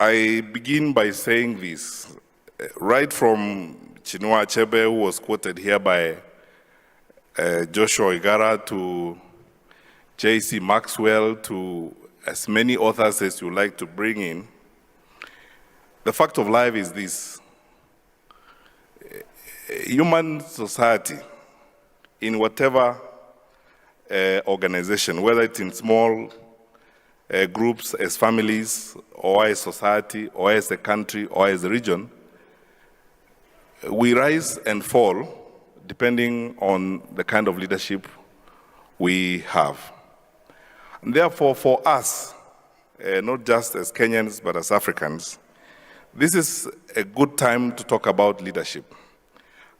I begin by saying this. Right from Chinua Achebe, who was quoted here by Joshua Igara, to J.C. Maxwell, to as many authors as you like to bring in, the fact of life is this. Human society, in whatever organization, whether it's in small groups, as families, or as society, or as a country, or as a region, we rise and fall depending on the kind of leadership we have. And therefore, for us, not just as Kenyans, but as Africans, this is a good time to talk about leadership.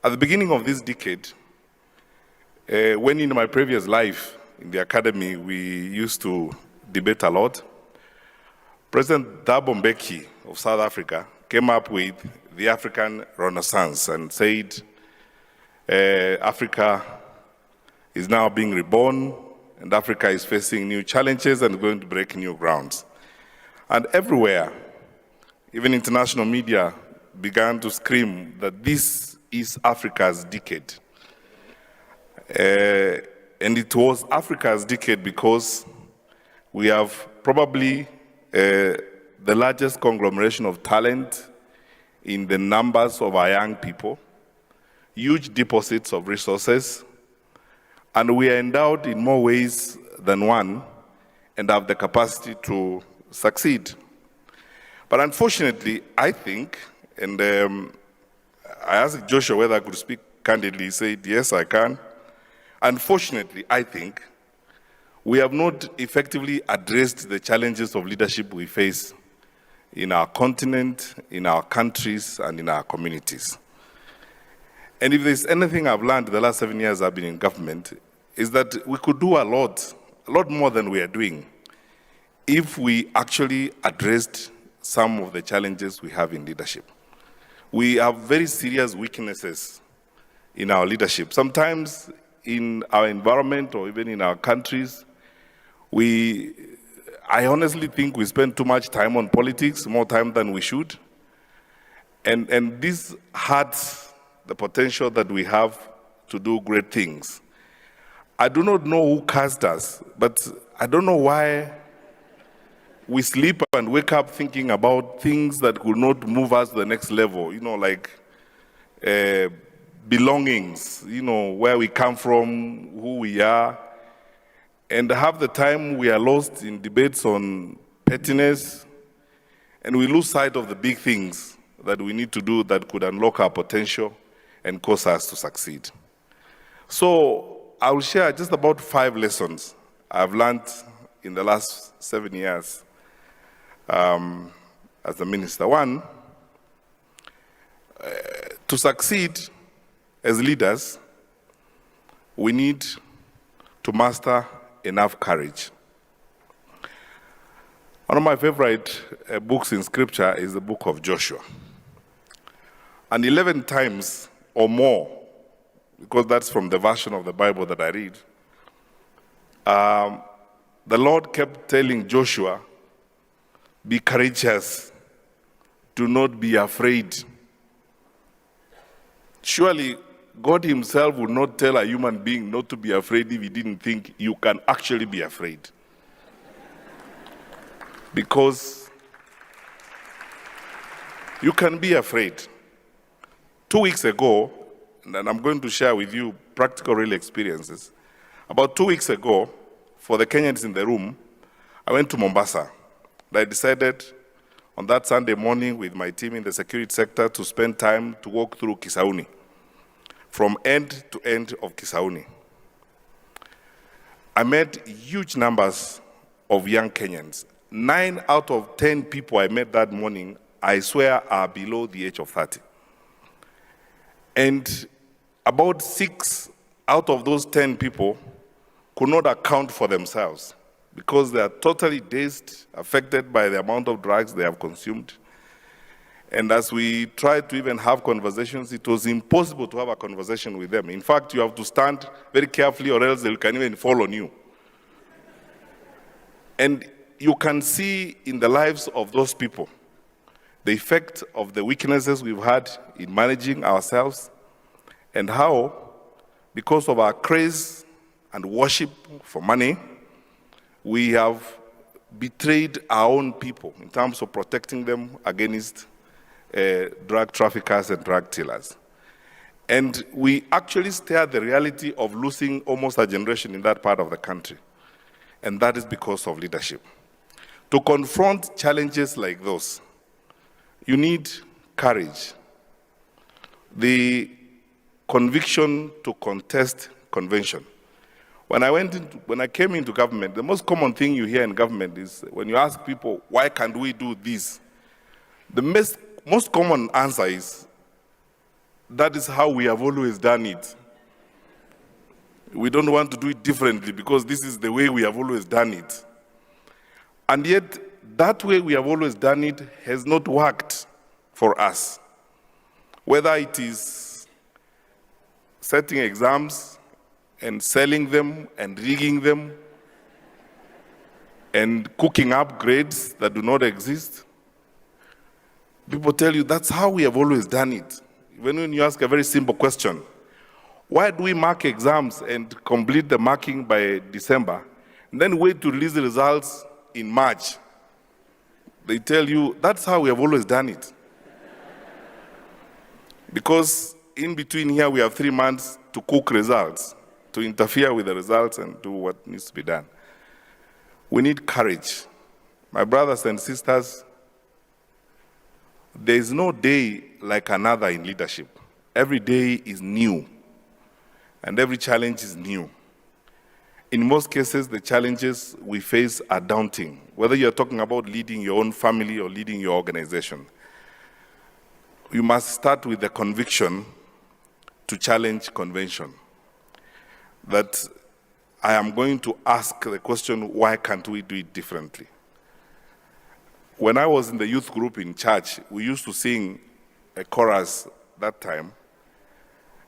At the beginning of this decade, when in my previous life in the academy, we used to debate a lot, President Thabo Mbeki of South Africa came up with the African Renaissance and said, Africa is now being reborn, and Africa is facing new challenges and going to break new grounds. And everywhere, even international media began to scream that this is Africa's decade. And it was Africa's decade because we have probably the largest conglomeration of talent in the numbers of our young people, huge deposits of resources, and we are endowed in more ways than one and have the capacity to succeed. But unfortunately, I think, and I asked Joshua whether I could speak candidly. He said, yes, I can. Unfortunately, I think we have not effectively addressed the challenges of leadership we face in our continent, in our countries, and in our communities. And if there's anything I've learned the last 7 years I've been in government, is that we could do a lot more than we are doing, if we actually addressed some of the challenges we have in leadership. We have very serious weaknesses in our leadership. Sometimes in our environment or even in our countries, I honestly think we spend too much time on politics, more time than we should. And this hurts the potential that we have to do great things. I do not know who cast us, but I don't know why we sleep and wake up thinking about things that could not move us to the next level, like belongings, where we come from, who we are. And half the time we are lost in debates on pettiness, and we lose sight of the big things that we need to do that could unlock our potential and cause us to succeed. So I will share just about 5 lessons I've learned in the last 7 years as a minister. One, to succeed as leaders, we need to master enough courage. One of my favorite books in scripture is the book of Joshua. And 11 times or more, because that's from the version of the Bible that I read, the Lord kept telling Joshua, be courageous, do not be afraid. Surely, God himself would not tell a human being not to be afraid if he didn't think you can actually be afraid. Because you can be afraid. 2 weeks ago, and I'm going to share with you practical real experiences. About 2 weeks ago, for the Kenyans in the room, I went to Mombasa. I decided on that Sunday morning with my team in the security sector to spend time to walk through Kisauni, from end to end of Kisauni. I met huge numbers of young Kenyans. 9 out of 10 people I met that morning, I swear, are below the age of 30. And about 6 out of those 10 people could not account for themselves because they are totally dazed, affected by the amount of drugs they have consumed. And as we tried to even have conversations, it was impossible to have a conversation with them. In fact, you have to stand very carefully or else they can even fall on you. And you can see in the lives of those people the effect of the weaknesses we've had in managing ourselves, and how, because of our craze and worship for money, we have betrayed our own people in terms of protecting them against drug traffickers and drug dealers. And we actually stare at the reality of losing almost a generation in that part of the country. And that is because of leadership. To confront challenges like those, you need courage, the conviction to contest convention. When I came into government, the most common thing you hear in government is when you ask people, why can't we do this? The most common answer is, that is how we have always done it. We don't want to do it differently because this is the way we have always done it. And yet, that way we have always done it has not worked for us. Whether it is setting exams and selling them and rigging them and cooking up grades that do not exist, people tell you that's how we have always done it. Even when you ask a very simple question, why do we mark exams and complete the marking by December, and then wait to release the results in March? They tell you that's how we have always done it. Because in between here we have 3 months to cook results, to interfere with the results and do what needs to be done. We need courage. My brothers and sisters, there is no day like another in leadership. Every day is new, and every challenge is new. In most cases, the challenges we face are daunting, whether you're talking about leading your own family or leading your organization. You must start with the conviction to challenge convention, that I am going to ask the question, why can't we do it differently? When I was in the youth group in church, we used to sing a chorus that time,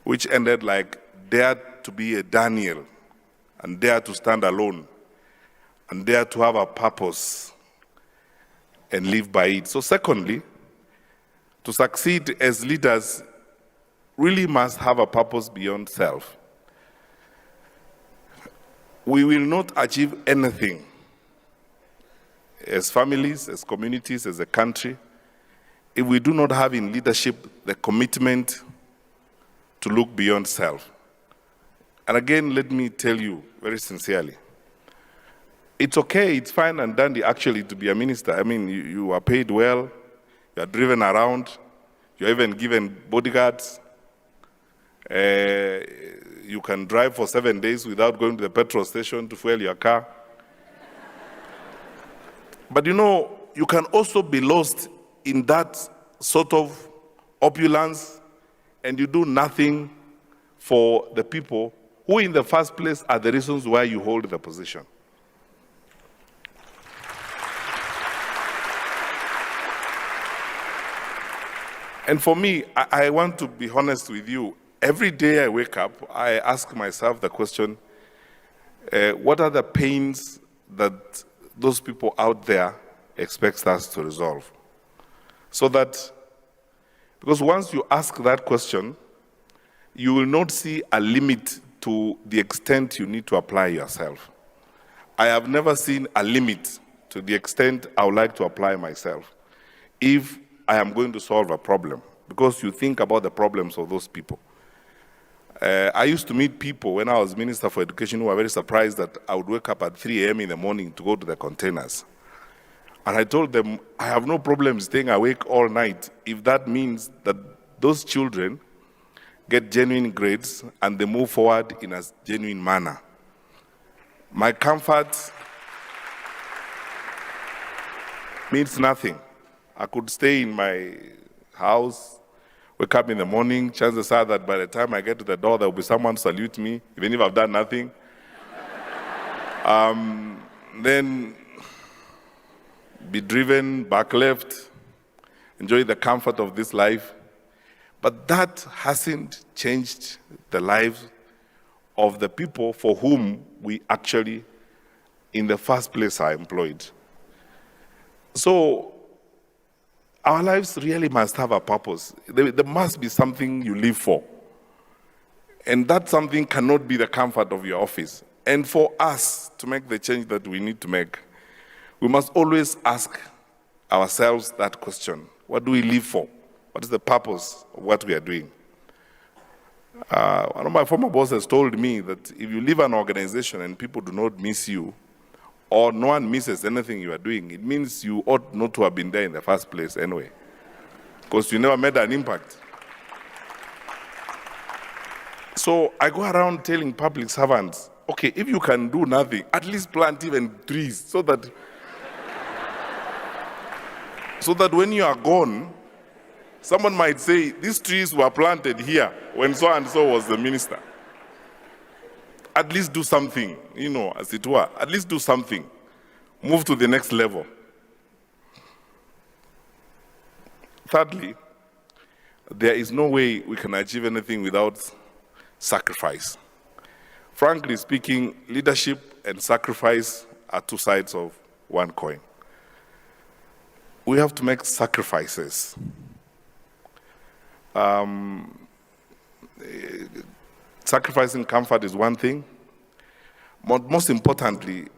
which ended like, dare to be a Daniel, and dare to stand alone, and dare to have a purpose, and live by it. So secondly, to succeed as leaders, really must have a purpose beyond self. We will not achieve anything as families, as communities, as a country, if we do not have in leadership the commitment to look beyond self. And again, let me tell you very sincerely, it's okay, it's fine and dandy actually to be a minister. I mean, you are paid well, you are driven around, you're even given bodyguards, you can drive for 7 days without going to the petrol station to fuel your car. But you know, you can also be lost in that sort of opulence and you do nothing for the people who in the first place are the reasons why you hold the position. And for me, I want to be honest with you. Every day I wake up, I ask myself the question, what are the pains that those people out there expect us to resolve? So that, because once you ask that question, you will not see a limit to the extent you need to apply yourself. I have never seen a limit to the extent I would like to apply myself if I am going to solve a problem, because you think about the problems of those people. I used to meet people when I was Minister for Education who were very surprised that I would wake up at 3 a.m. in the morning to go to the containers. And I told them, I have no problem staying awake all night if that means that those children get genuine grades and they move forward in a genuine manner. My comfort means nothing. I could stay in my house, wake up in the morning, chances are that by the time I get to the door, there will be someone to salute me, even if I've done nothing. Then be driven back left, enjoy the comfort of this life. But that hasn't changed the lives of the people for whom we actually, in the first place, are employed. So Our lives really must have a purpose. There must be something you live for. And that something cannot be the comfort of your office. And for us to make the change that we need to make, we must always ask ourselves that question. What do we live for? What is the purpose of what we are doing? One of my former bosses told me that if you leave an organization and people do not miss you, or no one misses anything you are doing, it means you ought not to have been there in the first place anyway, because you never made an impact. So I go around telling public servants, okay, if you can do nothing, at least plant even trees so that when you are gone, someone might say, these trees were planted here when so-and-so was the minister. At least do something, as it were. At least do something. Move to the next level. Thirdly, there is no way we can achieve anything without sacrifice. Frankly speaking, leadership and sacrifice are two sides of one coin. We have to make sacrifices. Sacrificing comfort is one thing. Most importantly,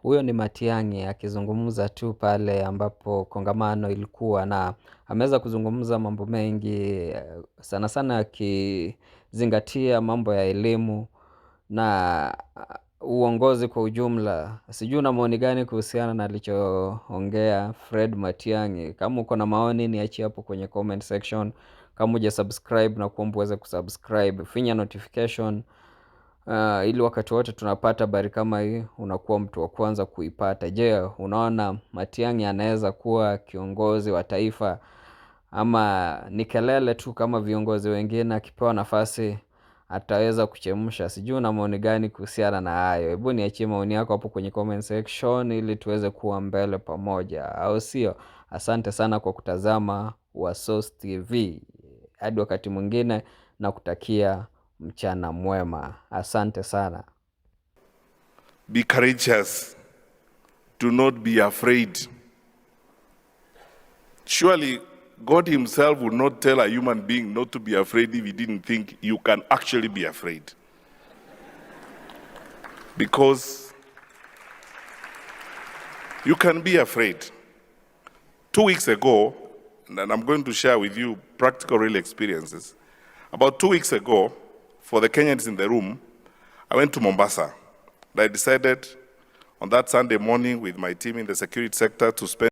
huyo ni Matiangi akizungumza tu pale ambapo kongamano ilikuwa, na ameweza kuzungumza mambo mengi, sana sana akizingatia mambo ya elimu na uongozi kwa ujumla. Sijui una maoni gani kuhusiana na alichoongea Fred Matiangi? Kama uko na maoni niachie hapo kwenye comment section. Kama hujasubscribe na kuomba uweze kusubscribe, finya notification ili wakati wote tunapata habari kama hii unakuwa mtu wa kwanza kuipata. Je, unaona Matiangi anaweza kuwa kiongozi wa taifa ama ni kelele tu kama viongozi wengine, akipewa nafasi ataweza kuchemsha? Sijui una maoni gani kuhusiana na hayo. Hebu niachie maoni yako hapo kwenye comment section ili tuweze kuwa mbele pamoja, au sio? Asante sana kwa kutazama Wasource TV. Hadi wakati mwingine, na kutakia mchana mwema. Asante sana. Be courageous. Do not be afraid. Surely God himself would not tell a human being not to be afraid if he didn't think you can actually be afraid. Because you can be afraid. 2 weeks ago, and I'm going to share with you practical real experiences. About 2 weeks ago, for the Kenyans in the room, I went to Mombasa. I decided on that Sunday morning with my team in the security sector to spend